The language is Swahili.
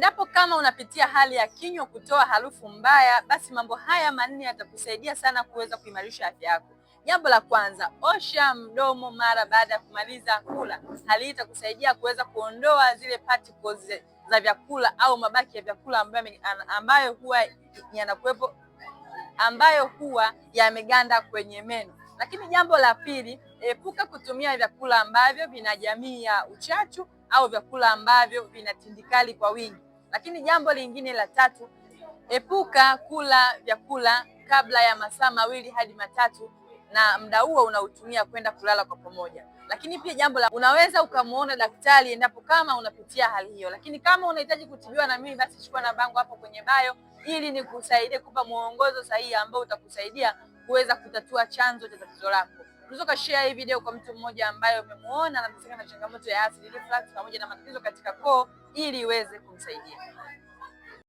Endapo kama unapitia hali ya kinywa kutoa harufu mbaya, basi mambo haya manne yatakusaidia sana kuweza kuimarisha afya yako. Jambo la kwanza, osha mdomo mara baada ya kumaliza kula. Hali hii itakusaidia kuweza kuondoa zile particles za vyakula au mabaki ya vyakula ambayo huwa yameganda kwenye meno. Lakini jambo la pili, epuka kutumia vyakula ambavyo vina jamii ya uchachu au vyakula ambavyo vina tindikali kwa wingi. Lakini jambo lingine la tatu, epuka kula vyakula kabla ya masaa 2 hadi 3 na muda huo unautumia kwenda kulala kwa pamoja. Lakini pia unaweza ukamuona daktari endapo kama unapitia hali hiyo. Lakini kama unahitaji kutibiwa na mimi, basi chukua namba yangu hapo kwenye bio ili nikusaidie kupa mwongozo sahihi ambao utakusaidia kuweza kutatua chanzo cha tatizo lako. Unaweza share hii video kwa mtu mmoja ambaye umemuona anateseka na changamoto ya acid reflux pamoja na matatizo katika koo ili iweze kumsaidia.